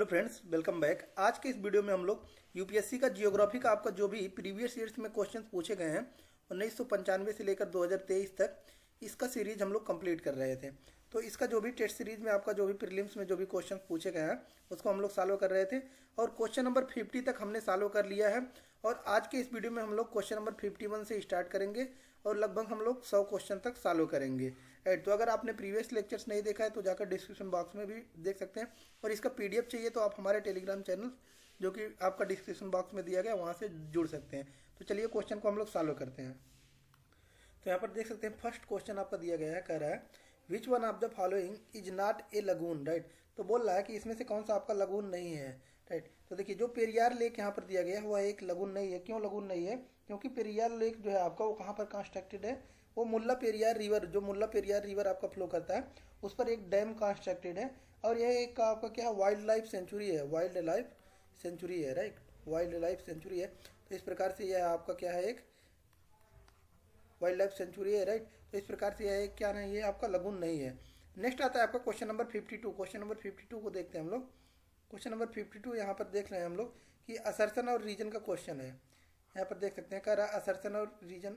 Hello friends, welcome back. आज के इस वीडियो में हम लोग यूपीएससी का जियोग्राफी का आपका जो भी प्रीवियस ईयर्स में क्वेश्चंस पूछे गए हैं 1995 से लेकर 2023 तक, इसका सीरीज हम लोग कंप्लीट कर रहे थे। तो इसका जो भी टेस्ट सीरीज में आपका जो भी प्रीलिम्स में जो भी क्वेश्चन पूछे गए हैं उसको हम लोग सॉल्व कर रहे थे और क्वेश्चन नंबर 50 तक हमने सॉल्व कर लिया है। और आज के इस वीडियो में हम लोग क्वेश्चन नंबर 51 से स्टार्ट करेंगे और लगभग हम लोग 100 क्वेश्चन तक सॉल्व करेंगे। राइट, तो अगर आपने प्रीवियस लेक्चर्स नहीं देखा है तो जाकर डिस्क्रिप्शन बॉक्स में भी देख सकते हैं, और इसका पीडीएफ चाहिए तो आप हमारे टेलीग्राम चैनल जो कि आपका डिस्क्रिप्शन बॉक्स में दिया गया वहाँ से जुड़ सकते हैं। तो चलिए क्वेश्चन को हम लोग सॉल्व करते हैं। तो यहाँ पर देख सकते हैं फर्स्ट क्वेश्चन आपका दिया गया है, कह रहा है which one of the following is not a lagoon. Right, तो बोल रहा है कि इसमें से कौन सा आपका लगून नहीं है। राइट, तो देखिए जो पेरियार लेक यहाँ पर दिया गया है वह एक लगून नहीं है। क्यों लगून नहीं है? क्योंकि पेरियार लेक जो है आपका वो कहाँ पर कंस्ट्रक्टेड है, वो मुल्ला पेरियार रिवर, जो मुल्ला पेरियार रिवर आपका फ्लो करता है उस पर एक डैम कंस्ट्रक्टेड है। और यह एक आपका क्या है, वाइल्ड लाइफ सेंचुरी है। वाइल्ड लाइफ सेंचुरी है। राइट, वाइल्ड लाइफ सेंचुरी है। तो इस प्रकार से यह आपका क्या है, एक वाइल्ड लाइफ सेंचुरी है। राइट, तो इस प्रकार से यह क्या नहीं है, आपका लगून नहीं है। नेक्स्ट आता है आपका क्वेश्चन नंबर 52। क्वेश्चन नंबर 52 को देखते हैं हम लोग। क्वेश्चन नंबर 52 यहाँ पर देख रहे हैं हम लोग कि असर्शन और रीजन का क्वेश्चन है। यहाँ पर देख सकते हैं कह रहा है असर्शन और रीजन।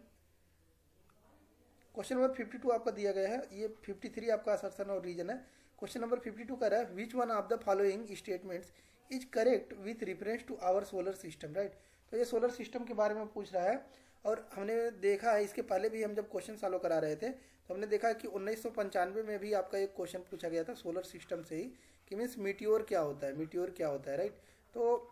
क्वेश्चन नंबर 52 आपका दिया गया है, ये 53 आपका असर्शन और रीजन है। क्वेश्चन नंबर 52 कह रहा है which one of the following statements is correct with reference to our solar system. Right, तो ये सोलर सिस्टम के बारे में पूछ रहा है। और हमने देखा है इसके पहले भी हम जब क्वेश्चन सॉल्व करा रहे थे तो हमने देखा कि 1995 में भी आपका एक क्वेश्चन पूछा गया था सोलर सिस्टम से ही, कि मीन्स मीटियोर क्या होता है, मीटियोर क्या होता है। राइट, तो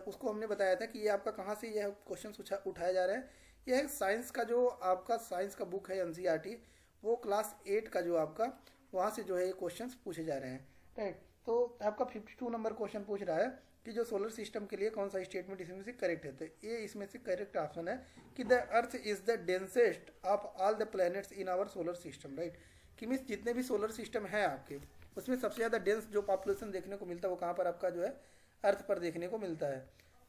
उसको हमने बताया था कि ये आपका कहाँ से यह क्वेश्चन उठाया जा रहा है। यह साइंस का जो आपका साइंस का बुक है एनसीईआरटी, वो क्लास 8 का जो आपका वहाँ से जो है ये क्वेश्चन पूछे जा रहे हैं। राइट, तो आपका 52 नंबर क्वेश्चन पूछ रहा है कि जो सोलर सिस्टम के लिए कौन सा स्टेटमेंट इसमें से करेक्ट है। तो ये इसमें से करेक्ट ऑप्शन है कि the earth is the densest of all the planets in our solar system. Right, कि मीन्स जितने भी सोलर सिस्टम है आपके उसमें सबसे ज़्यादा डेंस जो पॉपुलेशन देखने को मिलता है वो कहाँ पर आपका जो है अर्थ पर देखने को मिलता है।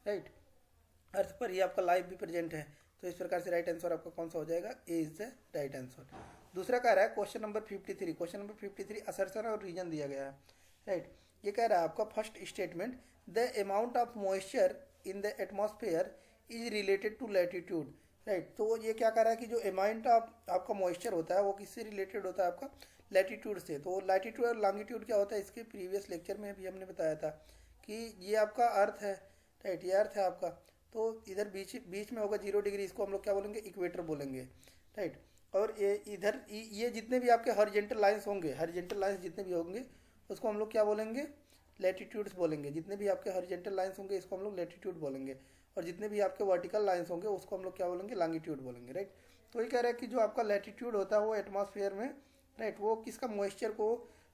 राइट, अर्थ पर ही आपका लाइफ भी प्रेजेंट है। तो इस प्रकार से राइट आंसर आपका कौन सा हो जाएगा, A is the right answer. दूसरा कह रहा है question number 53। Question number 53 assertion और रीजन दिया गया है। राइट, ये कह रहा है आपका first statement the amount of moisture in the atmosphere is related to latitude. Right, तो ये क्या कह रहा है कि जो अमाउंट ऑफ आपका मॉइस्चर होता है वो किससे रिलेटेड होता है, आपका लैटिट्यूड से। तो लैटिट्यूड और लॉन्गिट्यूड क्या होता है, इसके प्रीवियस लेक्चर में भी हमने बताया था कि ये आपका अर्थ है। राइट, ये अर्थ है आपका, तो इधर बीच बीच में होगा 0 डिग्री, इसको हम लोग क्या बोलेंगे, इक्वेटर बोलेंगे। राइट, और ये इधर ये जितने भी आपके हॉरिजॉन्टल लाइंस होंगे, हॉरिजॉन्टल लाइंस जितने भी होंगे उसको हम लोग क्या बोलेंगे, लैटिट्यूड्स बोलेंगे। जितने भी आपके हॉरिजॉन्टल लाइंस होंगे इसको हम लोग लैटिट्यूड बोलेंगे, और जितने भी आपके वर्टिकल लाइंस होंगे उसको हम लोग क्या बोलेंगे, लॉन्गिट्यूड बोलेंगे। राइट, तो ये कह रहा है कि जो आपका लैटिट्यूड होता है वो एटमॉस्फेयर में, राइट, वो किसका मॉइस्चर को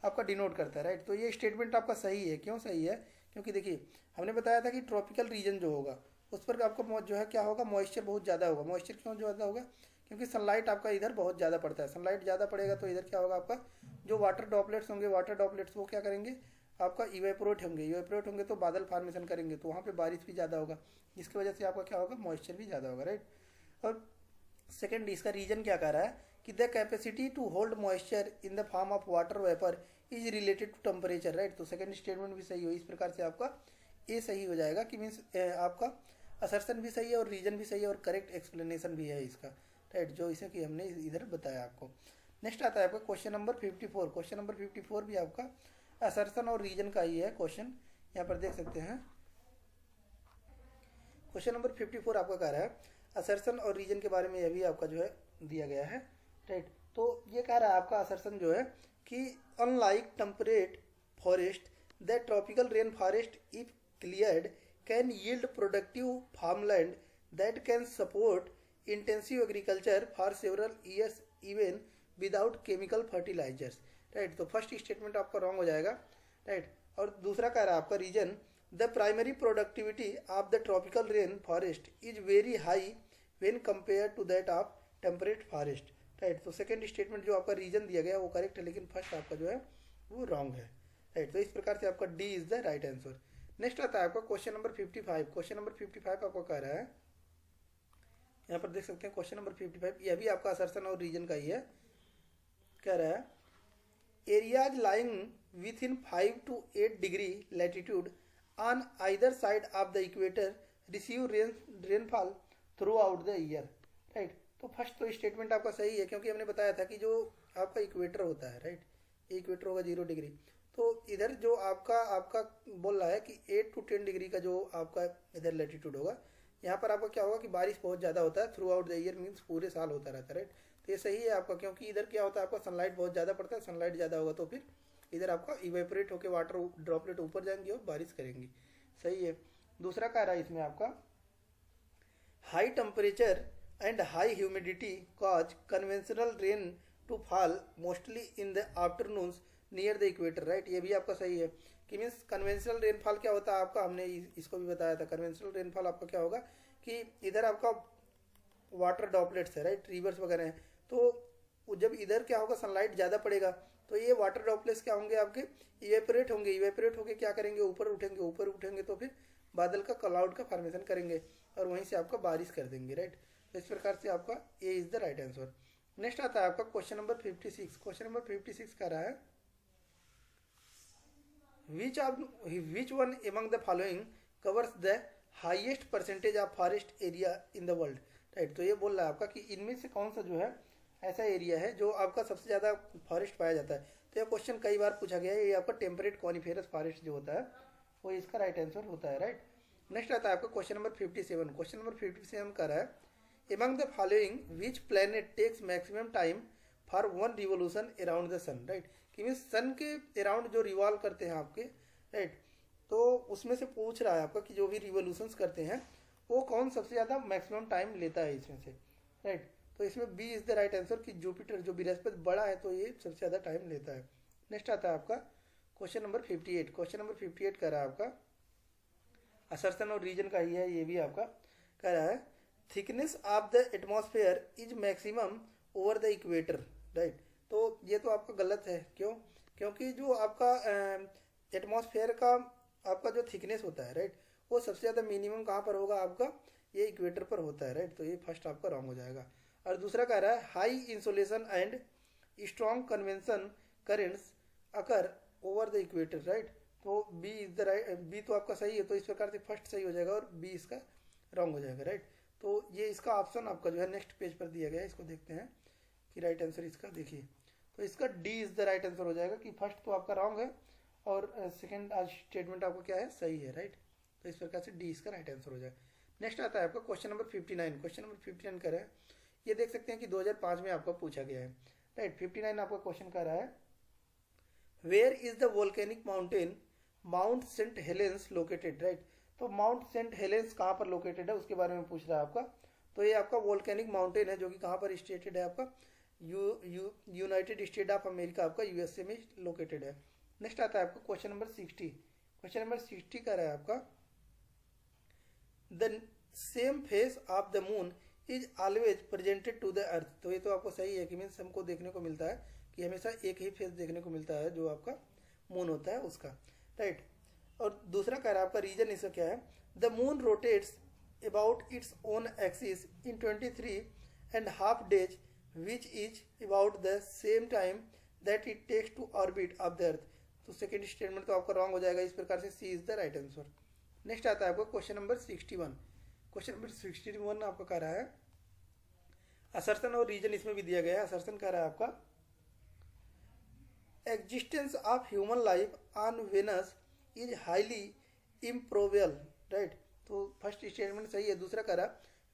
आपका डिनोट करता है। राइट, तो ये स्टेटमेंट आपका सही है। क्यों सही है? क्योंकि देखिए हमने बताया था कि ट्रॉपिकल रीजन जो होगा उस पर आपको जो है क्या होगा, मॉइस्चर बहुत ज़्यादा होगा। मॉइस्चर क्यों ज़्यादा होगा? क्योंकि सनलाइट आपका इधर बहुत ज़्यादा पड़ता है। सनलाइट ज़्यादा पड़ेगा तो इधर क्या होगा, आपका जो वाटर ड्रॉपलेट्स होंगे, वाटर ड्रॉपलेट्स वो क्या करेंगे, आपका इवेपोरेट होंगे। इवेपोरेट होंगे तो बादल फॉर्मेशन करेंगे, तो वहाँ पे बारिश भी ज़्यादा होगा, जिसकी वजह से आपका क्या होगा, मॉइस्चर भी ज़्यादा होगा। राइट, और सेकेंड इसका रीजन क्या कह रहा है कि the capacity to hold moisture in the form of water vapour is related to temperature. Right, तो सेकेंड स्टेटमेंट भी सही हो। इस प्रकार से आपका ए सही हो जाएगा कि मीन्स आपका असर्शन भी सही है और रीजन भी सही है और करेक्ट एक्सप्लेनेशन भी है इसका। राइट, जो इसे कि हमने इधर बताया आपको। नेक्स्ट आता है आपका क्वेश्चन नंबर 54। क्वेश्चन नंबर 54 भी आपका असर्शन और रीजन का ही है क्वेश्चन, यहाँ पर देख सकते हैं। क्वेश्चन नंबर 54 आपका कह रहा है असर्शन और रीजन के बारे में, यह भी आपका जो है दिया गया है। राइट, तो ये कह रहा है आपका असर्शन जो है कि unlike temperate forest the tropical rain forest if cleared can yield productive farmland that can support intensive agriculture for several years even without chemical fertilizers। Right, तो फर्स्ट स्टेटमेंट आपका रॉन्ग हो जाएगा। राइट, और दूसरा कह रहा है आपका reason the primary productivity of the tropical rain forest is very high when compare to that of temperate forest. Right, तो सेकेंड स्टेटमेंट जो आपका रीजन दिया गया वो करेक्ट है, लेकिन फर्स्ट आपका जो है वो रॉन्ग है। राइट, तो इस प्रकार से आपका D is the right answer. Next आता है आपका क्वेश्चन नंबर 55। क्वेश्चन नंबर 55 आपको कह रहा है, यहाँ पर देख सकते हैं क्वेश्चन नंबर 55, यह भी आपका असर्शन और रीजन का ही है। कह रहा है areas lying with in 5 to 8 degree latitude on either side of the equator receive rainfall through out the year, right. तो फर्स्ट तो स्टेटमेंट आपका सही है, क्योंकि हमने बताया था कि जो आपका इक्वेटर होता है, राइट, इक्वेटर होगा 0 डिग्री, तो इधर जो आपका आपका बोल रहा है कि 8 to 10 डिग्री का जो आपका इधर लैटिट्यूड होगा, यहाँ पर आपका क्या होगा कि बारिश बहुत ज़्यादा होता है, through out the year means पूरे साल होता रहता है, राइट। तो ये सही है आपका, क्योंकि इधर क्या होता है आपका सनलाइट बहुत ज़्यादा पड़ता है, सनलाइट ज़्यादा होगा तो फिर इधर आपका इवेपोरेट होकर वाटर ड्रॉपलेट ऊपर जाएंगे और बारिश करेंगी, सही है। दूसरा कह रहा है इसमें आपका high temperature and high humidity cause conventional rain to fall mostly in the afternoons near the equator, right. ये भी आपका सही है कि मीन्स कन्वेंशनल रेनफॉल क्या होता है आपका, हमने इसको भी बताया था। कन्वेंशनल रेनफॉल आपका क्या होगा कि इधर आपका वाटर ड्रॉपलेट्स है, राइट, रिवर्स वगैरह हैं, तो जब इधर क्या होगा सनलाइट ज़्यादा पड़ेगा तो ये वाटर ड्रॉपलेट्स क्या होंगे आपके इवेपोरेट होंगे, इवेपोरेट होके क्या करेंगे ऊपर उठेंगे तो फिर बादल का क्लाउड का फॉर्मेशन करेंगे और वहीं से आपका बारिश कर देंगे, राइट। तो इस प्रकार से आपका ए is the right answer. Next आता है आपका क्वेश्चन नंबर 56। क्वेश्चन नंबर 56 का रहा है which one among the following covers the highest percentage of forest area in the world, right. तो ये बोल रहा है आपका कि इनमें से कौन सा जो है ऐसा एरिया है जो आपका सबसे ज़्यादा फॉरेस्ट पाया जाता है। तो ये क्वेश्चन कई बार पूछा गया है, ये आपका टेम्परेट कॉनिफेरस फॉरेस्ट जो होता है वो इसका राइट आंसर होता है, राइट। नेक्स्ट आता है आपका क्वेश्चन नंबर 57। क्वेश्चन नंबर 57 का रहा है among the following which planet takes maximum time for one revolution around the sun, right. कि मीन्स सन के अराउंड जो रिवॉल्व करते हैं आपके, राइट, तो उसमें से पूछ रहा है आपका कि जो भी रिवोल्यूशंस करते हैं वो कौन सबसे ज़्यादा मैक्सिमम टाइम लेता है इसमें से, राइट। तो इसमें B is the right answer कि जुपिटर जो बृहस्पति बड़ा है तो ये सबसे ज़्यादा टाइम लेता है। नेक्स्ट आता है आपका क्वेश्चन नंबर 58। क्वेश्चन नंबर 58 कह रहा है आपका असर्शन और रीजन का ही है, ये भी आपका कह रहा है thickness of the atmosphere is maximum over the equator, right. तो ये तो आपका गलत है, क्यों? क्योंकि जो आपका एटमॉस्फेयर का आपका जो थिकनेस होता है, राइट, वो सबसे ज़्यादा मिनिमम कहाँ पर होगा आपका, ये इक्वेटर पर होता है, राइट। तो ये फर्स्ट आपका रॉन्ग हो जाएगा। और दूसरा कह रहा है high insolation and strong convention currents occur over the equator, right. तो b is the right, b तो आपका सही है, तो इस प्रकार से फर्स्ट सही हो जाएगा और बी इसका रॉन्ग हो जाएगा, राइट। तो ये इसका ऑप्शन आपका जो है नेक्स्ट पेज पर दिया गया है, इसको देखते हैं कि राइट आंसर इसका देखिए। तो इसका D is the right answer हो जाएगा कि फर्स्ट तो आपका रॉन्ग है और सेकंड स्टेटमेंट आपका क्या है, सही है, राइट। तो इस प्रकार से डी इसका राइट आंसर हो जाएगा। नेक्स्ट आता है आपका क्वेश्चन नंबर 59। क्वेश्चन नंबर 59 कर रहा है, ये देख सकते हैं कि 2005 में आपका पूछा गया है, राइट। 59 आपका क्वेश्चन कर रहा है where is the volcanic mountain Mount Saint Helens located, right. तो माउंट सेंट हेलेंस कहाँ पर लोकेटेड है उसके बारे में पूछ रहा है आपका। तो ये आपका वोल्केनिक माउंटेन है जो कि कहाँ पर स्टेटेड है आपका यूनाइटेड स्टेट ऑफ अमेरिका आपका यूएसए में लोकेटेड है। नेक्स्ट आता है आपका क्वेश्चन नंबर 60। क्वेश्चन नंबर 60 का है आपका the same face of the moon is always presented to the earth. तो ये तो आपको सही है कि मीन्स हमको देखने को मिलता है कि हमेशा एक ही फेस देखने को मिलता है जो आपका मून होता है उसका, राइट। और दूसरा कह रहा है आपका रीजन इसका क्या है the moon rotates about its own axis in 23.5 days which is about the same time that it takes to orbit of the earth। तो सेकेंड स्टेटमेंट तो आपका रॉन्ग हो जाएगा, इस प्रकार से c is the right answer. Next आता है आपका क्वेश्चन नंबर 61। क्वेश्चन नंबर 61 आपका कह रहा है असर्शन और रीजन इसमें भी दिया गया है। असर्शन कह रहा है आपका existence of human life on Venus is highly improbable, right. तो फर्स्ट स्टेटमेंट सही है। दूसरा कह रहा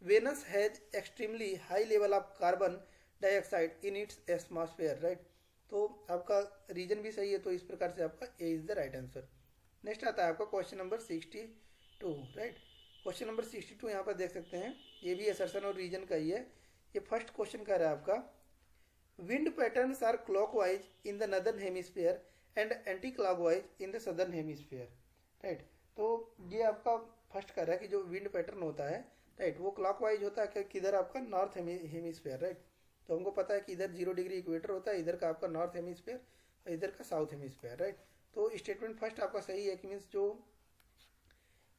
Venus has extremely high level of carbon dioxide in its atmosphere, right. तो आपका रीजन भी सही है, तो इस प्रकार से आपका ए is the right answer. Next आता है आपका question number 62, right. Question number 62 यहाँ पर देख सकते हैं, ये भी असर्शन और रीजन का ही है। ये फर्स्ट क्वेश्चन कह रहा है आपका wind patterns are clockwise in the northern hemisphere and anti clockwise in the southern hemisphere, right. तो ये आपका फर्स्ट कह रहा है कि जो विंड पैटर्न होता है, राइट, वो क्लॉकवाइज होता है किधर आपका नॉर्थ हेमिस्फीयर, राइट। तो हमको पता है कि इधर 0 डिग्री इक्वेटर होता है, इधर का आपका नॉर्थ हेमिस्फीयर और इधर का साउथ हेमिस्फीयर, राइट। तो स्टेटमेंट फर्स्ट आपका सही है कि मीन्स जो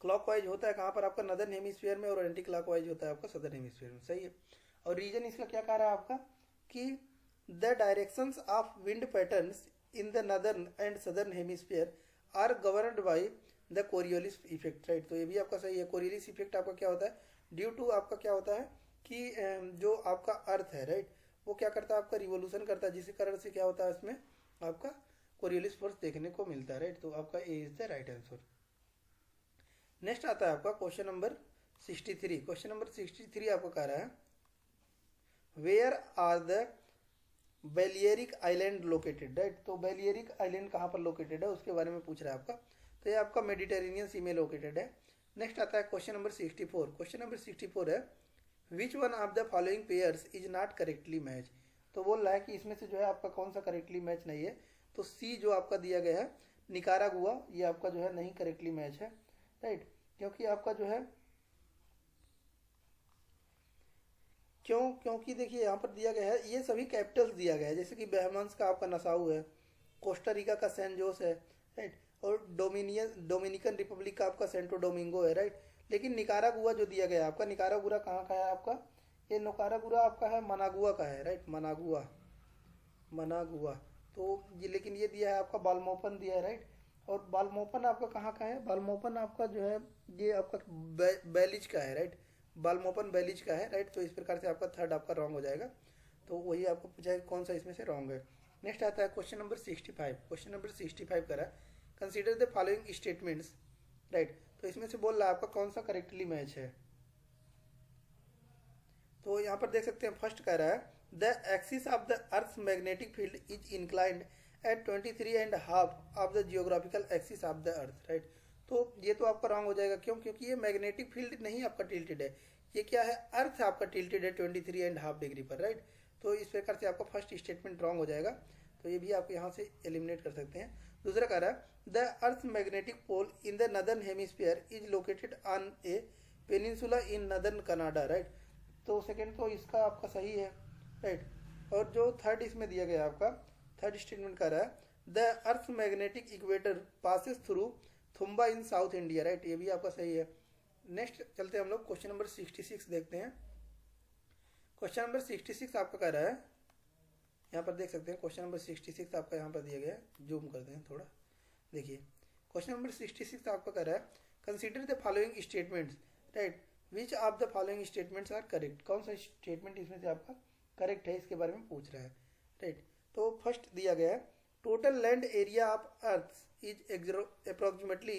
क्लॉकवाइज होता है कहाँ पर आपका नदर्न हेमिस्फीयर में और एंटी क्लॉकवाइज होता है आपका सदर्न हेमिस्फीयर में, सही है। और रीजन इसका क्या कह रहा है आपका कि the directions of wind patterns in the northern and southern hemisphere are governed by the Coriolis effect, right. तो ये भी आपका सही है। कोरियोलिस इफेक्ट आपका क्या होता है, ड्यू टू आपका क्या होता है कि जो आपका अर्थ है, राइट, वो क्या करता है, आपका रिवोल्यूशन करता है, जिसके कारण से क्या होता है इसमें आपका कोरियोलिस फोर्स देखने को मिलता है, राइट। तो आपका ए is the right answer. Next आता है आपका क्वेश्चन नंबर 63। क्वेश्चन नंबर 63 आपको कह रहा है where are the Balearic island located, right. तो बेलियरिक आइलैंड कहाँ पर लोकेटेड है उसके बारे में पूछ रहा है आपका। तो ये आपका मेडिटेरेनियन सी में लोकेटेड है। नेक्स्ट आता है क्वेश्चन नंबर 64। क्वेश्चन नंबर 64 है which one of the following pairs is not correctly match. तो बोल रहा है कि इसमें से जो है आपका कौन सा करेक्टली मैच नहीं है। तो सी जो आपका दिया गया है निकारागुआ, ये आपका जो है नहीं करेक्टली मैच है, राइट। क्योंकि आपका जो है क्योंकि देखिए यहाँ पर दिया गया है ये सभी कैपिटल्स दिया गया है, जैसे कि बहमांस का आपका नसाऊ है, कोस्टारिका का सैन जोस है, राइट, और डोमिनिकन रिपब्लिक का आपका सेंटो डोमिंगो है, राइट। लेकिन निकारागुआ जो दिया गया है आपका, निकारागुआ कहाँ का है आपका, ये निकारागुआ आपका है मनागुआ का है, राइट, मनागुआ। तो ये लेकिन ये दिया है आपका बालमोपन दिया है, राइट। और बालमोपन आपका कहाँ का है, बालमोपन आपका जो है ये आपका बैलिज का है, राइट, बालमोपन बैलिज का है, राइट। तो इस प्रकार से आपका थर्ड आपका रॉन्ग हो जाएगा। तो वही आपको पूछा है कौन सा इसमें से रॉन्ग है। नेक्स्ट आता है क्वेश्चन नंबर 65। क्वेश्चन नंबर 65 करा consider the following statements, right. तो इसमें से बोल रहा है आपका कौन सा करेक्टली मैच है। तो यहाँ पर देख सकते हैं फर्स्ट कह रहा है the axis of the earth magnetic field is inclined at 23.5 of the geographical axis of the earth, right. तो ये तो आपका रॉन्ग हो जाएगा, क्यों, क्योंकि ये मैग्नेटिक फील्ड नहीं आपका टिल्टेड है, ये क्या है, अर्थ आपका टिल्टेड है 23.5 डिग्री पर, राइट। तो इस प्रकार से आपका फर्स्ट स्टेटमेंट रॉन्ग हो जाएगा। तो ये भी आप यहाँ से एलिमिनेट कर सकते हैं। दूसरा कह रहा है the earth magnetic pole in the northern hemisphere is located on a peninsula in northern Canada, right. तो सेकेंड तो इसका आपका सही है, राइट। और जो थर्ड इसमें दिया गया आपका थर्ड स्टेटमेंट कर रहा है the earth magnetic equator passes through Thumba in south India, right, ये भी आपका सही है। नेक्स्ट चलते हैं हम लोग क्वेश्चन नंबर 66 देखते हैं। क्वेश्चन नंबर 66 आपका कह रहा है, यहाँ पर देख सकते हैं क्वेश्चन नंबर 66 आपका यहाँ पर दिया गया है, जूम करते हैं थोड़ा, देखिए क्वेश्चन नंबर 66 आपका कह रहा है consider the following statements, right, which of the following statements are correct. कौन सा स्टेटमेंट इसमें से आपका करेक्ट है इसके बारे में पूछ रहा है, राइट। तो फर्स्ट दिया गया है total land area of earth is approximately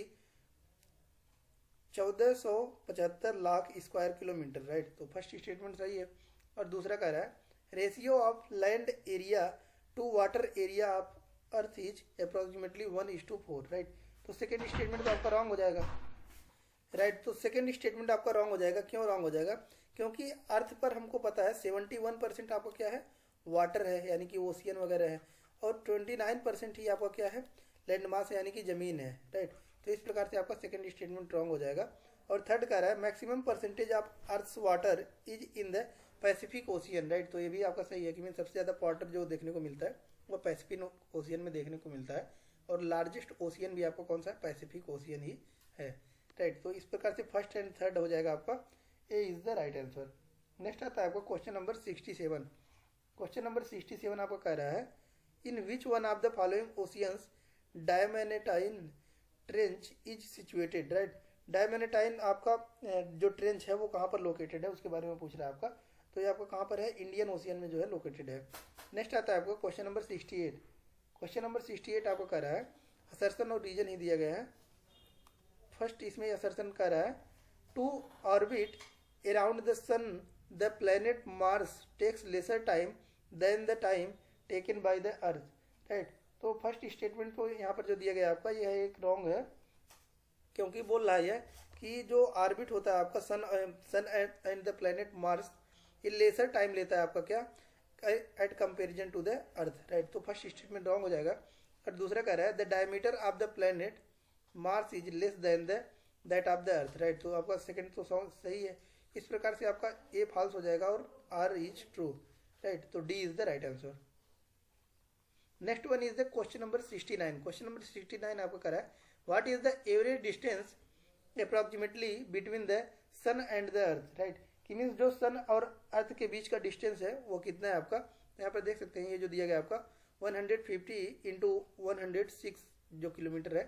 1475 lakh square kilometre, right. तो फर्स्ट स्टेटमेंट सही है। और दूसरा कह रहा है ratio of land area to water area of earth is approximately 1:4, right. तो सेकेंड स्टेटमेंट तो आपका रॉन्ग हो जाएगा, राइट। तो सेकेंड स्टेटमेंट आपका रॉन्ग हो जाएगा। क्यों रॉन्ग हो जाएगा, क्योंकि अर्थ पर हमको पता है 71% आपका क्या है, वाटर है, यानी कि ओशियन वगैरह है, और 29% ही आपका क्या है, लैंड मास है, यानी कि ज़मीन है, राइट। तो इस प्रकार से आपका सेकेंड स्टेटमेंट रॉन्ग हो जाएगा। और थर्ड कह रहा है maximum percentage of earth's water is in the Pacific Ocean, right. तो ये भी आपका सही है कि सबसे ज़्यादा वाटर जो देखने को मिलता है वो पैसिफिक ओशियन में देखने को मिलता है, और लार्जेस्ट ओशियन भी आपको कौन सा है, पैसिफिक ओशियन ही है, राइट। तो इस प्रकार से फर्स्ट एंड थर्ड हो जाएगा आपका, ए is the right answer. Next आता है आपको क्वेश्चन नंबर 67। क्वेश्चन नंबर 67 आपको कह रहा है in which one of the following oceans Diamantina trench is situated, right. Diamantina आपका जो ट्रेंच है वो कहाँ पर लोकेटेड है उसके बारे में पूछ रहा है आपका। तो ये आपका कहाँ पर है, इंडियन ओशियन में जो है लोकेटेड है। नेक्स्ट आता है आपको क्वेश्चन नंबर 68। क्वेश्चन नंबर 68 आपको कह रहा है असर्शन और रीजन ही दिया गया है। फर्स्ट इसमें असर्शन कर रहा है to orbit around the sun the planet Mars takes lesser time than the time taken by the earth, right. तो फर्स्ट स्टेटमेंट तो यहाँ पर जो दिया गया आपका यह एक रॉन्ग है, क्योंकि बोल रहा है कि जो ऑर्बिट होता है आपका sun and the planet Mars ये लेसर टाइम लेता है आपका क्या, at comparison to the earth, right. तो फर्स्ट स्टेटमेंट रॉन्ग हो जाएगा। और दूसरा कह रहा है the diameter of the planet Mars is less than the that of the earth, right. तो आपका सेकंड तो सही है। इस प्रकार से आपका ए फॉल्स हो जाएगा और आर इज ट्रू, राइट। तो D is the right answer. Next one is the question number 69। Question number 69 आपको कह रहा है what is the average distance approximately between the sun and the earth, right. कि means जो sun और अर्थ के बीच का डिस्टेंस है वो कितना है आपका। यहाँ पर देख सकते हैं ये जो दिया गया आपका 150 × 106 जो किलोमीटर है,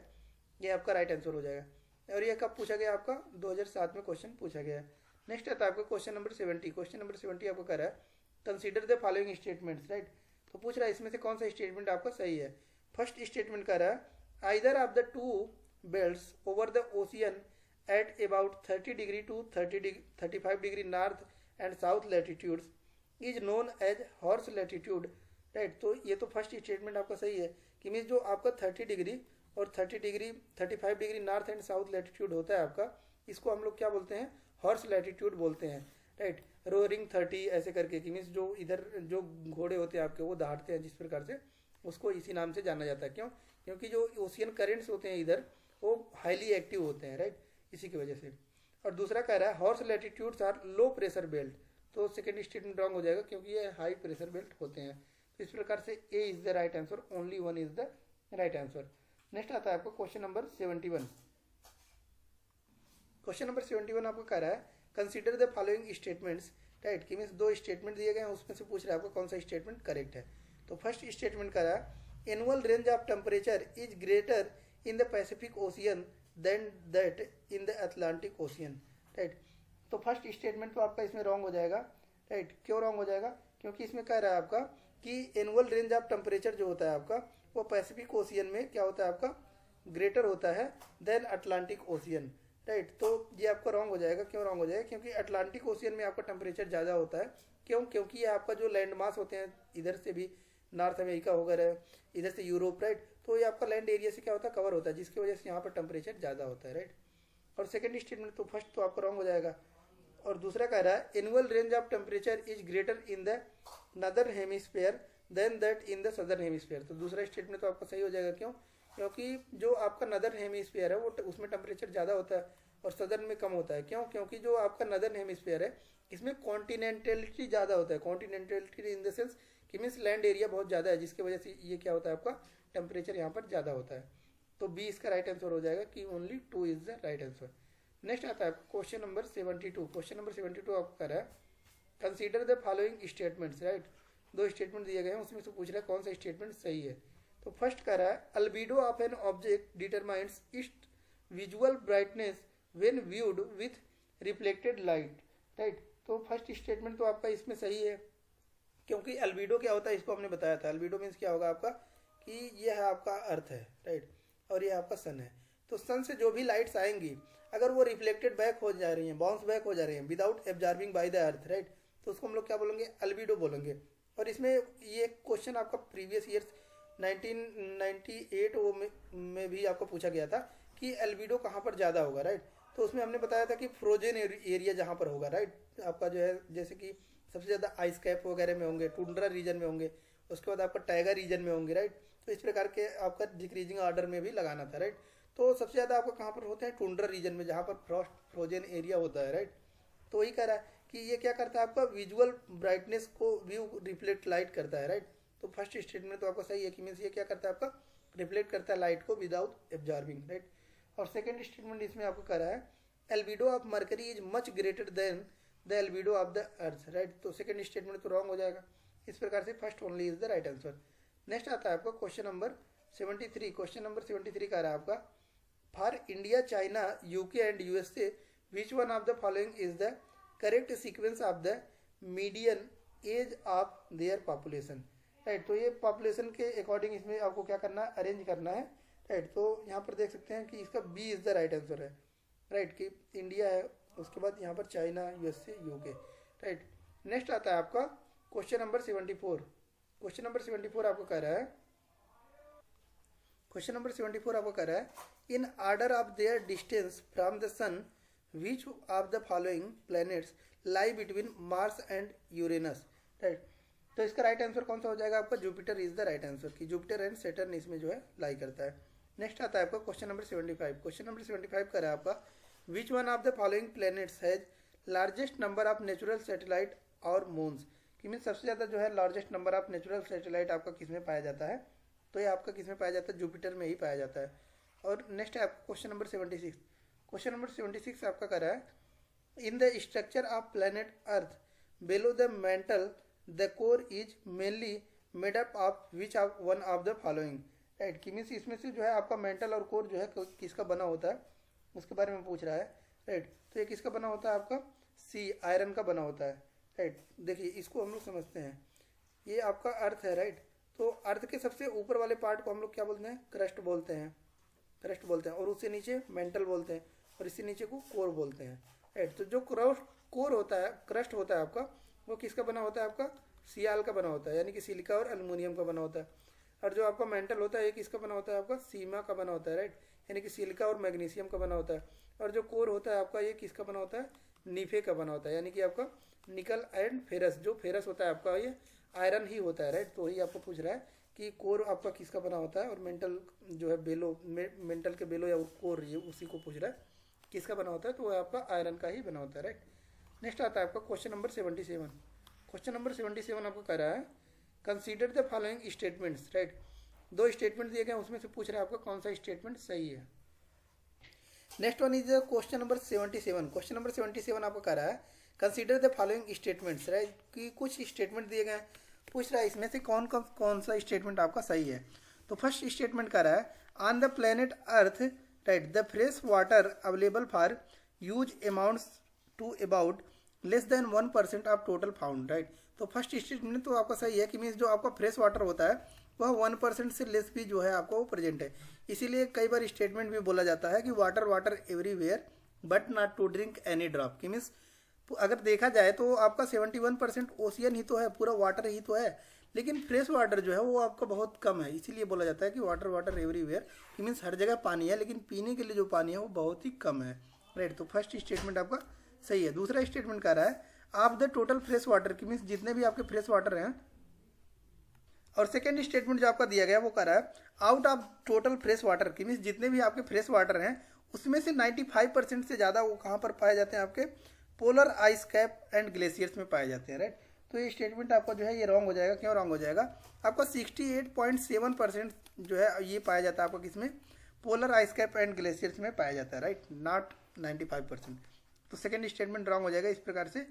ये आपका राइट आंसर हो जाएगा। और ये कब पूछा गया आपका 2007 में क्वेश्चन पूछा गया है। नेक्स्ट आता है आपका क्वेश्चन नंबर 70। क्वेश्चन नंबर 70 आपको कह रहा है consider the following statements, right. तो पूछ रहा है इसमें से कौन सा स्टेटमेंट आपका सही है। फर्स्ट स्टेटमेंट कह रहा है either of the two belts over the ocean at about 30 degree to 35 degree north and south latitudes is known as horse latitude, right. तो ये तो फर्स्ट स्टेटमेंट आपका सही है कि मीन्स जो आपका 30 डिग्री और 35 degree north and south latitude होता है आपका, इसको हम लोग क्या बोलते हैं, हॉर्स लैटिट्यूड बोलते हैं, राइट। रोरिंग 30 ऐसे करके कि मीन्स जो इधर जो घोड़े होते हैं आपके वो दहाड़ते हैं जिस प्रकार से, उसको इसी नाम से जाना जाता है। क्यों? क्योंकि जो ओशियन करेंट्स होते हैं इधर वो हाईली एक्टिव होते हैं, राइट, इसी की वजह से। और दूसरा कह रहा है horse latitudes are low pressure belt, तो सेकेंड स्टेटमेंट रॉन्ग हो जाएगा क्योंकि ये हाई प्रेशर बेल्ट होते हैं। तो इस प्रकार से A is the right answer, only one is the right answer. Next आता है आपको क्वेश्चन नंबर 71। क्वेश्चन नंबर 71 आपको कह रहा है consider the following statements, right, कि मीन्स दो स्टेटमेंट दिए गए हैं उसमें से पूछ रहा है आपको कौन सा स्टेटमेंट करेक्ट है। तो फर्स्ट स्टेटमेंट कह रहा है annual range of temperature is greater in the Pacific Ocean than that in the Atlantic Ocean, right. तो फर्स्ट स्टेटमेंट तो आपका इसमें रॉन्ग हो जाएगा, राइट। क्यों रॉन्ग हो जाएगा? क्योंकि इसमें कह रहा है आपका कि एनुअल रेंज ऑफ टेम्परेचर जो होता है आपका वो पैसिफिक ओशियन में क्या होता है आपका ग्रेटर होता है देन अटलांटिक ओशियन, राइट। तो ये आपका रॉन्ग हो जाएगा। क्यों रॉन्ग हो जाएगा? क्योंकि अटलांटिक ओशियन में आपका टेम्परेचर ज़्यादा होता है। क्यों? क्योंकि ये आपका जो लैंड मास होते हैं इधर से भी नॉर्थ अमेरिका वगैरह, इधर से यूरोप, राइट, तो ये आपका लैंड एरिया से क्या होता है कवर होता है, जिसकी वजह से यहाँ पर टेम्परेचर ज़्यादा होता है, राइट। और सेकेंड स्टेटमेंट तो फर्स्ट तो आपका रॉन्ग हो जाएगा। और दूसरा कह रहा है annual range of temperature is greater in the northern hemisphere than that in the southern hemisphere, तो दूसरा स्टेटमेंट तो आपका सही हो जाएगा। क्यों? क्योंकि जो आपका नदर्न हेमिस्फीयर है वो उसमें टेम्परेचर ज़्यादा होता है और सदर्न में कम होता है। क्यों? क्योंकि जो आपका नदर्न हेमिस्फीयर है इसमें कॉन्टिनेंटलिटी ज़्यादा होता है। कॉन्टिनेंटलिटी इन द सेंस कि मीन्स लैंड एरिया बहुत ज़्यादा है, जिसकी वजह से ये क्या होता है आपका टेम्परेचर यहाँ पर ज़्यादा होता है। तो बी इसका राइट आंसर हो जाएगा कि only 2 is the right answer. Next आता है क्वेश्चन नंबर 72। क्वेश्चन नंबर 72 आपको कह रहा है consider the following statements, right. दो स्टेटमेंट दिए गए हैं उसमें से पूछ रहा है कौन सा स्टेटमेंट सही है। तो फर्स्ट कह रहा है albedo of an object determines its visual brightness when viewed with reflected light, right. तो फर्स्ट स्टेटमेंट तो आपका इसमें सही है क्योंकि अल्बीडो क्या होता है इसको हमने बताया था। अल्बीडो मीन्स क्या होगा आपका कि यह आपका अर्थ है, राइट, और यह आपका सन है। तो सन से जो भी लाइट्स आएंगी अगर वो रिफ्लेक्टेड बैक हो जा रही हैं, बाउंस बैक हो जा रही हैं without absorbing bye the earth, right, तो उसको हम लोग क्या बोलेंगे अल्बीडो बोलेंगे। और इसमें ये क्वेश्चन आपका प्रीवियस ईयर्स 1998 में भी आपको पूछा गया था कि अल्बीडो कहाँ पर ज़्यादा होगा, राइट। तो उसमें हमने बताया था कि फ्रोजन एरिया जहाँ पर होगा, राइट, आपका जो है जैसे कि सबसे ज़्यादा आइस कैप वगैरह में होंगे, टुंड्रा रीजन में होंगे, उसके बाद आपका टाइगर रीजन में होंगे, राइट। तो इस प्रकार के आपका डिक्रीजिंग ऑर्डर में भी लगाना था, राइट। तो सबसे ज़्यादा आपका कहाँ पर होते हैं टुंड्रा रीजन में जहाँ पर फ्रोजन एरिया होता है, राइट। तो वही कह रहा है कि ये क्या करता है आपका विजुअल ब्राइटनेस को व्यू रिफ्लेक्ट लाइट करता है, राइट। तो फर्स्ट स्टेटमेंट तो आपका सही है कि मीन्स ये क्या करता है आपका रिफ्लेक्ट करता है लाइट को विदाउट एब्जॉर्बिंग, राइट। और सेकेंड स्टेटमेंट इसमें आपको कह रहा है albedo of mercury is much greater than the albedo of the earth, right. तो सेकेंड स्टेटमेंट तो रॉन्ग हो जाएगा। इस प्रकार से first only is the right answer. Next आता है आपका क्वेश्चन नंबर 73। क्वेश्चन नंबर 73 कह रहा है आपका for India, China, UK and USA which one of the following is the correct sequence of the median age of their population, right. तो ये population के अकॉर्डिंग इसमें आपको क्या करना है अरेंज करना है, राइट। तो यहाँ पर देख सकते हैं कि इसका B is the right answer है, राइट, कि इंडिया है, उसके बाद यहाँ पर China, USA, UK, right. Next आता है आपका क्वेश्चन नंबर 74। क्वेश्चन नंबर 74 आपको कह रहा है क्वेश्चन नंबर 74 आपको कह रहा है in order of their distance from the sun which of the following planets lie between Mars and Uranus, right. तो इसका राइट आंसर कौन सा हो जाएगा आपका Jupiter is the right answer, कि जुपिटर एंड सैटर्न इसमें जो है लाई करता है। नेक्स्ट आता है आपका क्वेश्चन नंबर 75। क्वेश्चन नंबर 75 कर रहा है आपका विच one of the following planets has largest number of natural satellite और मून्स, कि मीन सबसे ज़्यादा जो है largest number of natural satellite आपका किस में पाया जाता है, तो ये आपका किस में पाया जाता है जुपिटर में ही पाया जाता है। और नेक्स्ट है आपका क्वेश्चन नंबर 76। क्वेश्चन नंबर 76 आपका कर रहा है in the structure of planet earth below the mental the core is mainly made up of which of one of the following, right. कि मीन्स इसमें से जो है आपका मेंटल और कोर जो है किसका बना होता है उसके बारे में पूछ रहा है, राइट। तो ये किसका बना होता है आपका सी आयरन का बना होता है, राइट। देखिए इसको हम लोग समझते हैं, ये आपका अर्थ है, राइट। तो अर्थ के सबसे ऊपर वाले पार्ट को हम लोग क्या बोलते हैं, क्रस्ट बोलते हैं, क्रस्ट बोलते हैं, और उससे नीचे मेंटल बोलते हैं, और इससे नीचे को कोर बोलते हैं, राइट। तो जो कोर होता है, क्रस्ट होता है आपका, वो किसका बना होता है आपका सियाल का बना होता है, यानी कि सिलिका और एल्युमिनियम का बना होता है। और जो आपका मेंटल होता है ये किसका बना होता है आपका सीमा का बना होता है, राइट, यानी कि सिलिका और मैग्नीशियम का बना होता है। और जो कोर होता है आपका ये किसका बना होता है नीफे का बना होता है, यानी कि आपका निकल एंड फेरस, जो फेरस होता है आपका ये आयरन ही होता है, राइट। तो वही आपको पूछ रहा है कि कोर आपका किसका बना होता है, और मेंटल जो है बेलो मेंटल के बेलो या कोर ये उसी को पूछ रहा है किसका बना होता है, तो वो आपका आयरन का ही बना होता है, राइट। नेक्स्ट आता है आपका क्वेश्चन नंबर 77। क्वेश्चन नंबर 77 आपको कह रहा है consider the following statements, right. दो स्टेटमेंट दिए गए उसमें से पूछ रहा है आपका कौन सा स्टेटमेंट सही है। Next one is question number 77। Question number 77 आपको कह रहा है consider the following statements, right, कि कुछ स्टेटमेंट दिए गए पूछ रहा है इसमें से कौन सा स्टेटमेंट आपका सही है। तो फर्स्ट स्टेटमेंट कह रहा है on the planet earth, right, the fresh water available for use amounts to about less than 1% of total found, right. तो फर्स्ट स्टेटमेंट तो आपका सही है कि मीन्स जो आपका फ्रेश वाटर होता है वह 1% से लेस भी जो है आपको वो प्रेजेंट है। इसीलिए कई बार स्टेटमेंट भी बोला जाता है कि water water everywhere but not to drink any drop, कि मीन्स अगर देखा जाए तो आपका 71% ओशियन ही तो है, पूरा वाटर ही तो है, लेकिन फ्रेश वाटर जो है वो आपका बहुत कम है। इसीलिए बोला जाता है कि वाटर वाटर एवरीवेयर, कि मीन्स हर जगह पानी है लेकिन पीने के लिए जो पानी है वो बहुत ही कम है, राइट। तो फर्स्ट स्टेटमेंट आपका सही है। दूसरा स्टेटमेंट कह रहा है आप द टोटल फ्रेश वाटर, की मीन्स जितने भी आपके फ्रेश वाटर हैं। और सेकेंड स्टेटमेंट जो आपका दिया गया वो कह रहा है out of total fresh water, की मीन्स जितने भी आपके फ्रेश वाटर हैं उसमें से 95% से ज़्यादा वो कहाँ पर पाए जाते हैं आपके polar ice cap and glaciers में पाए जाते हैं, राइट। तो ये स्टेटमेंट आपका जो है ये रॉन्ग हो जाएगा। क्यों रॉन्ग हो जाएगा, आपका 68.7% जो है ये पाया जाता है आपका किसमें polar ice cap and glaciers में पाया जाता है, राइट, नॉट 95%। तो सेकेंड स्टेटमेंट रॉन्ग हो जाएगा। इस प्रकार से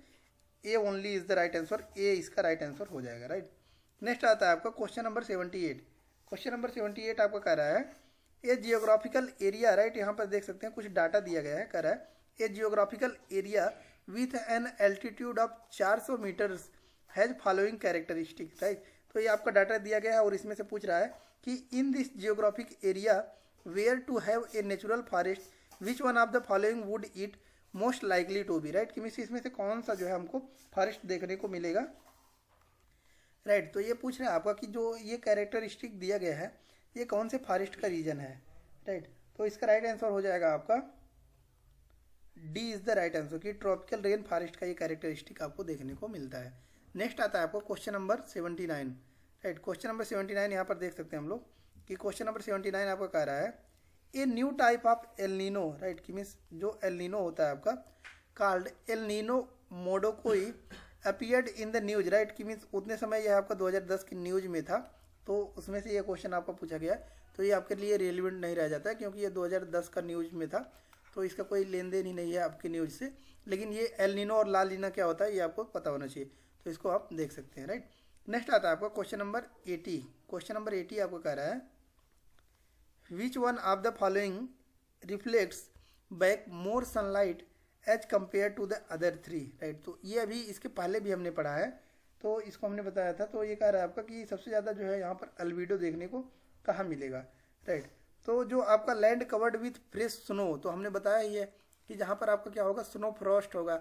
A only is the right answer, A इसका राइट आंसर हो जाएगा, राइट। नेक्स्ट आता है आपका क्वेश्चन नंबर 78। क्वेश्चन नंबर 78 आपका कह रहा है ए जियोग्राफिकल एरिया, राइट, यहाँ पर देख सकते हैं कुछ डाटा दिया गया है। कह रहा है a geographical area with an altitude of 400 meters has following characteristic, right. तो ये आपका डाटा दिया गया है और इसमें से पूछ रहा है कि in this geographic area where to have a natural forest which one of the following would it most likely to be, right, कि मीन्स इसमें से कौन सा जो है हमको फॉरेस्ट देखने को मिलेगा, राइट। तो ये पूछ रहा है आपका कि जो ये कैरेक्टरिस्टिक दिया गया है ये कौन से फॉरेस्ट का रीजन है, राइट। तो इसका राइट आंसर हो जाएगा आपका D is the right answer, कि ट्रॉपिकल रेन फॉरेस्ट का ये कैरेक्टरिस्टिक आपको देखने को मिलता है। नेक्स्ट आता है आपको question number 79, right. Question number 79 यहाँ पर देख सकते हैं हम लोग कि क्वेश्चन नंबर 79 आपका कह रहा है a new type of El Niño, right, कि मीन्स जो एलनीनो होता है आपका called El Niño Modoki appeared in the news, right, कि मीन्स उतने समय यह आपका 2010 की न्यूज में था। तो उसमें से ये क्वेश्चन आपका पूछा गया, तो ये आपके लिए रेलिवेंट नहीं रह जाता है क्योंकि ये 2010 का न्यूज में था, तो इसका कोई लेन देन ही नहीं है आपकी न्यूज से। लेकिन ये एलनीनो और ला लीना क्या होता है ये आपको पता होना चाहिए, तो इसको आप देख सकते हैं, राइट। नेक्स्ट आता है आपका क्वेश्चन नंबर 80। क्वेश्चन नंबर 80 आपको कह रहा है which one of the following reflects back more sunlight as compare to the other three, right. तो ये अभी इसके पहले भी हमने पढ़ा है, तो इसको हमने बताया था। तो ये कह रहा है आपका कि सबसे ज़्यादा जो है यहाँ पर अल्बेडो देखने को कहाँ मिलेगा, राइट। तो जो आपका land covered with fresh snow, तो हमने बताया ही है कि जहाँ पर आपका क्या होगा स्नो फ्रॉस्ट होगा,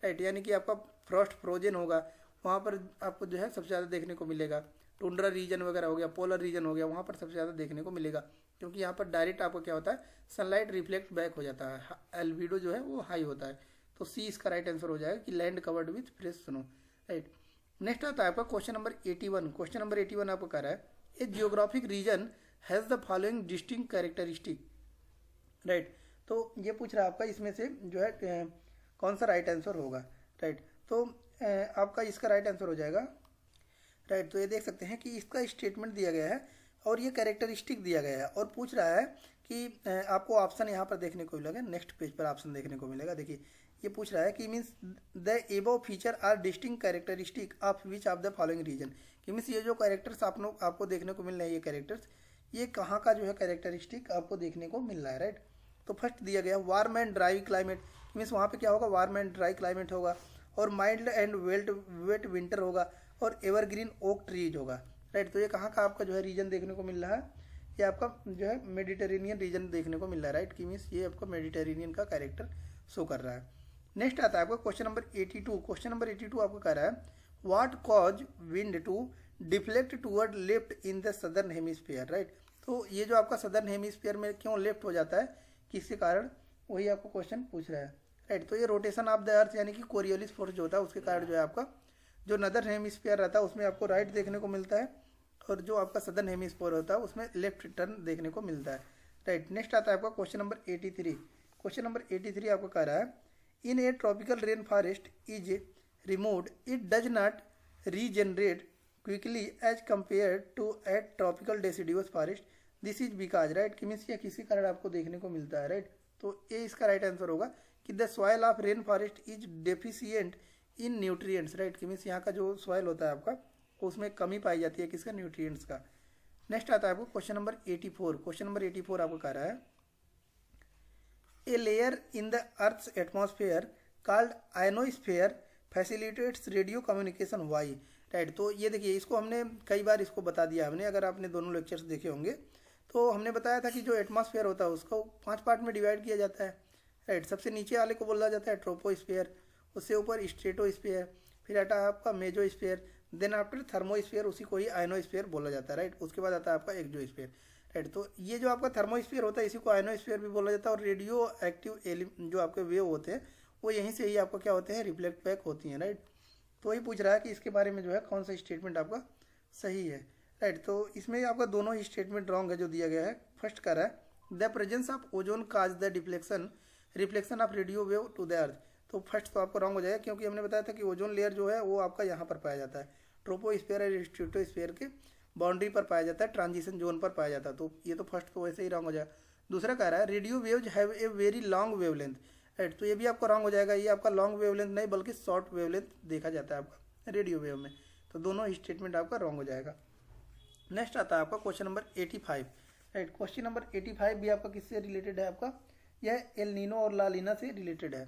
राइट, यानी कि आपका फ्रॉस्ट फ्रोजन होगा, वहाँ पर आपको जो है सबसे ज़्यादा देखने को मिलेगा। टुंड्रा रीजन वगैरह हो गया, पोलर रीजन हो गया, वहाँ पर सबसे ज़्यादा देखने को मिलेगा क्योंकि यहाँ पर डायरेक्ट आपको क्या होता है सनलाइट रिफ्लेक्ट बैक हो जाता है, एल्बिडो जो है वो हाई होता है। तो सी इसका राइट आंसर हो जाएगा कि land covered with fresh snow, right. Next आता है आपका क्वेश्चन नंबर 81। क्वेश्चन नंबर 81 आपको कह रहा है a geographic region has the following distinct characteristic, right. तो ये पूछ रहा है आपका इसमें से जो है कौन सा राइट आंसर होगा, राइट। तो आपका इसका राइट आंसर हो जाएगा, राइट। तो ये देख सकते हैं कि इसका स्टेटमेंट दिया गया है और ये कैरेक्टरिस्टिक दिया गया है और पूछ रहा है कि आपको ऑप्शन यहाँ पर देखने को मिलेगा, नेक्स्ट पेज पर ऑप्शन देखने को मिलेगा। देखिए ये पूछ रहा है कि means the above feature are distinct characteristic of which of the following region, कि मीन्स ये जो कैरेक्टर्स आपको देखने को मिल रहे हैं ये कैरेक्टर्स ये कहाँ का जो है कैरेक्टरिस्टिक आपको देखने को मिल रहा है, राइट। तो फर्स्ट दिया गया warm and dry climate, means वहाँ पे क्या होगा, वार्म एंड ड्राई क्लाइमेट होगा, और माइल्ड एंड वेट विंटर होगा, और एवरग्रीन ओक ट्रीज होगा, राइट। तो ये कहाँ का आपका जो है रीजन देखने को मिल रहा है, ये आपका जो है मेडिटेरेनियन रीजन देखने को मिल रहा है, राइट, कि मीन्स ये आपका मेडिटेरेनियन का कैरेक्टर शो कर रहा है। नेक्स्ट आता है आपका क्वेश्चन नंबर 82। क्वेश्चन नंबर 82 आपको कह रहा है what cause wind to deflect toward left in the southern hemisphere, right. तो ये जो आपका सदर्न हेमिस्फीयर में क्यों लेफ्ट हो जाता है, किसके कारण, वही आपको क्वेश्चन पूछ रहा है, राइट। तो ये रोटेशन ऑफ द अर्थ यानी कि कोरियोलिस फोर्स जो होता है उसके कारण जो है आपका जो नदर हेमिस्फीयर रहता है उसमें आपको राइट देखने को मिलता है, और जो आपका सदर्न हेमिस्फीयर होता है उसमें लेफ्ट टर्न देखने को मिलता है, राइट। नेक्स्ट आता है आपका क्वेश्चन नंबर 83। क्वेश्चन नंबर 83 आपको कह रहा है in a tropical rain forest is removed it does not regenerate quickly as compare to at tropical deciduous forest, this is because, right, कि मीन्स ये किसी कारण आपको देखने को मिलता है, राइट। तो ये इसका राइट आंसर होगा कि the soil of rain forest is deficient in nutrients, right, कि मीन्स यहाँ का जो सॉइल होता है आपका उसमें कमी पाई जाती है किसका, न्यूट्रिएंट्स का। नेक्स्ट आता है आपको क्वेश्चन नंबर 84। क्वेश्चन नंबर 84 आपको कह रहा है a layer in the earth's atmosphere called ionosphere facilitates radio communication why, right. तो ये देखिए इसको हमने कई बार इसको बता दिया हमने, अगर आपने दोनों लेक्चर्स देखे होंगे तो हमने बताया था कि जो एटमॉस्फेयर होता है उसको 5 पार्ट में डिवाइड किया जाता है, राइट। सबसे नीचे वाले को बोला जाता है ट्रोपोस्फेयर, उससे ऊपर स्ट्रेटोस्फेयर, फिर आता है आपका मेजोस्फेयर, देन आफ्टर थर्मोस्फेयर, उसी को ही आयनोस्फेयर बोला जाता है, राइट। उसके बाद आता है आपका एक्सोस्फेयर, राइट। तो ये जो आपका थर्मोस्फेयर होता है इसी को आयनोस्फेयर भी बोला जाता है, और रेडियो एक्टिव जो आपके वेव होते हैं वो यहीं से ही आपका क्या होते हैं, रिफ्लेक्ट बैक होती हैं, राइट। तो वही पूछ रहा है कि इसके बारे में जो है कौन सा स्टेटमेंट आपका सही है, राइट। तो इसमें आपका दोनों ही स्टेटमेंट रॉन्ग है जो दिया गया है। फर्स्ट कह रहा है the presence of ozone cause the reflection of radio wave to the earth, तो फर्स्ट तो आपका रॉन्ग हो जाएगा, क्योंकि हमने बताया था कि ओजोन लेयर जो है वो आपका यहाँ पर पाया जाता है, ट्रोपोस्फेयर और स्ट्रेटोस्फेयर के बाउंड्री पर पाया जाता है, ट्रांजिशन जोन पर पाया जाता है, तो ये तो फर्स्ट तो वैसे ही रॉन्ग हो जाएगा। दूसरा कह रहा है radio waves have a very long wavelength, right. तो ये भी आपको रॉन्ग हो जाएगा, ये आपका लॉन्ग वेवलेंथ नहीं बल्कि शॉर्ट वेवलेंथ देखा जाता है आपका रेडियो वेव में, तो दोनों स्टेटमेंट आपका रॉन्ग हो जाएगा। नेक्स्ट आता है आपका question number 85, right. Question number 85 भी आपका किससे रिलेटेड है, आपका यह एल नीनो और ला लीना से रिलेटेड है,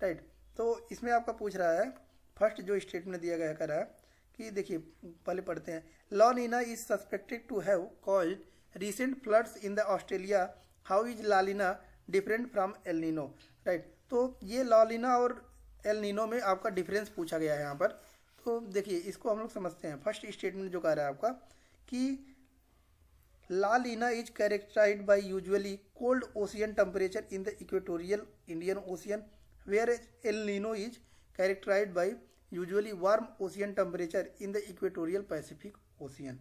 राइट। तो इसमें आपका पूछ रहा है फर्स्ट जो स्टेटमेंट दिया गया, कह रहा है कि देखिए पहले पढ़ते हैं La Niña is suspected to have caused recent floods in the Australia, how is La Niña different from El Niño, right. तो ये ला लीना और एल नीनो में आपका डिफरेंस पूछा गया है यहाँ पर। तो देखिए इसको हम लोग समझते हैं। फर्स्ट स्टेटमेंट जो कह रहा है आपका कि La Niña is characterized by usually cold ocean temperature in the equatorial Indian Ocean, where El Niño is characterized by usually warm ocean temperature in the equatorial Pacific Ocean,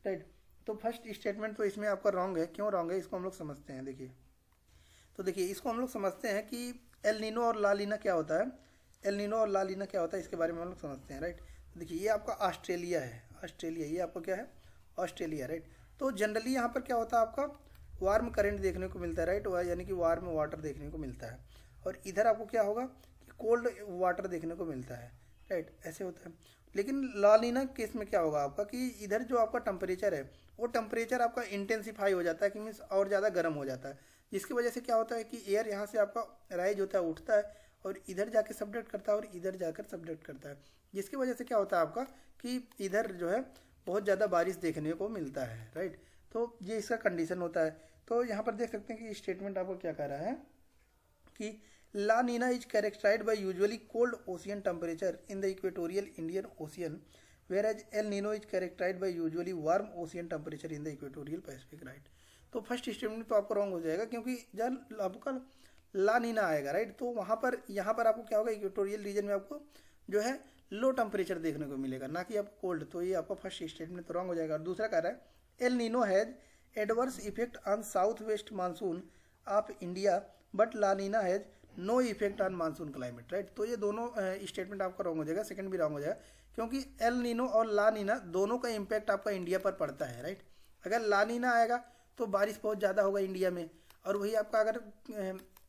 right. तो first statement तो इसमें आपका wrong है। क्यों wrong है इसको हम लोग समझते हैं। देखिए तो देखिए इसको हम लोग समझते हैं कि एल नीनो और ला लीना क्या होता है, एल नीनो और ला लीना क्या होता है इसके बारे में हम लोग समझते हैं, राइट। देखिए ये आपका ऑस्ट्रेलिया है, ऑस्ट्रेलिया, ये आपका क्या है, ऑस्ट्रेलिया, राइट। तो जनरली यहाँ पर क्या होता है आपका वार्म करंट देखने को मिलता है, राइट, यानी कि वार्म वाटर देखने को मिलता है, और इधर आपको क्या होगा कि कोल्ड वाटर देखने को मिलता है, राइट, ऐसे होता है। लेकिन ला लीना केस में क्या होगा आपका कि इधर जो आपका टेम्परेचर है वो टेम्परेचर आपका इंटेंसिफाई हो जाता है, कि मीन्स और ज़्यादा गर्म हो जाता है, जिसकी वजह से क्या होता है कि एयर यहाँ से आपका राइज होता है, उठता है, और इधर जाके सबडक्ट करता है और इधर जाकर सबडक्ट करता है, जिसकी वजह से क्या होता है आपका कि इधर जो है बहुत ज़्यादा बारिश देखने को मिलता है, राइट। तो ये इसका कंडीशन होता है। तो यहाँ पर देख सकते हैं कि स्टेटमेंट आपको क्या कह रहा है कि La Niña is characterized by usually cold ocean temperature in the equatorial Indian Ocean, whereas El Niño is characterized by usually warm ocean temperature in the equatorial Pacific, right. तो फर्स्ट स्टेटमेंट तो आपको wrong हो जाएगा, क्योंकि जब आपका ला नीना आएगा, right, तो वहाँ पर यहाँ पर आपको क्या होगा, इक्वेटोरियल रीजन में आपको जो है लो टेम्परेचर देखने को मिलेगा, ना कि आपको कोल्ड। तो ये आपका फर्स्ट स्टेटमेंट तो रॉन्ग हो जाएगा। और दूसरा कह रहा है El Nino has adverse effect on south west monsoon of India but La Nina has no effect on monsoon climate, right. तो ये दोनों स्टेटमेंट आपका रॉन्ग हो जाएगा, सेकंड भी रॉन्ग हो जाएगा, क्योंकि एल नीनो और ला नीना दोनों का इम्पैक्ट आपका इंडिया पर पड़ता है, राइट। अगर ला नीना आएगा तो बारिश बहुत ज़्यादा होगा इंडिया में, और वही आपका अगर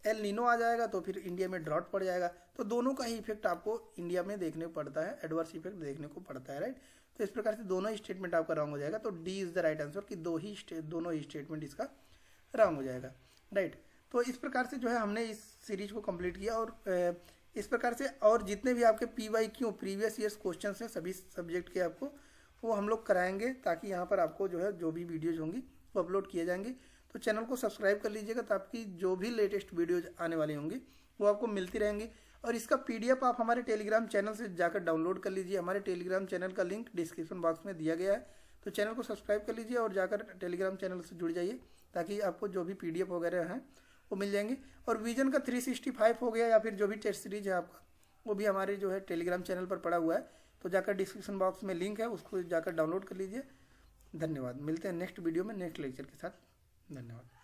एल नीनो आ जाएगा तो फिर इंडिया में ड्रॉट पड़ जाएगा। तो दोनों का ही इफेक्ट आपको इंडिया में देखने को पड़ता है, एडवर्स इफेक्ट देखने को पड़ता है, राइट। तो इस प्रकार से दोनों ही स्टेटमेंट आपका रॉन्ग हो जाएगा। तो D is the right answer कि दोनों ही स्टेटमेंट इसका रॉन्ग हो जाएगा, राइट। तो इस प्रकार से जो है हमने इस सीरीज को कंप्लीट किया, और इस प्रकार से और जितने भी आपके PYQ प्रीवियस ईयर्स क्वेश्चन हैं सभी सब्जेक्ट के आपको वो हम लोग कराएंगे, ताकि यहाँ पर आपको जो है जो भी वीडियोज होंगी वो अपलोड किए जाएंगे। तो चैनल को सब्सक्राइब कर लीजिएगा, ताकि जो भी लेटेस्ट वीडियोज आने वाली होंगी वो आपको मिलती रहेंगी। और इसका PDF आप हमारे टेलीग्राम चैनल से जाकर डाउनलोड कर लीजिए। हमारे टेलीग्राम चैनल का लिंक डिस्क्रिप्शन बॉक्स में दिया गया है। तो चैनल को सब्सक्राइब कर लीजिए और जाकर टेलीग्राम चैनल से जुड़ जाइए, ताकि आपको जो भी PDF वगैरह हैं वो मिल जाएंगे। और विजन का 365 हो गया या फिर जो भी टेस्ट सीरीज है आपका, वो भी हमारे जो है टेलीग्राम चैनल पर पड़ा हुआ है। तो जाकर डिस्क्रिप्शन बॉक्स में लिंक है, उसको जाकर डाउनलोड कर लीजिए। धन्यवाद। मिलते हैं नेक्स्ट वीडियो में नेक्स्ट लेक्चर के साथ। धन्यवाद।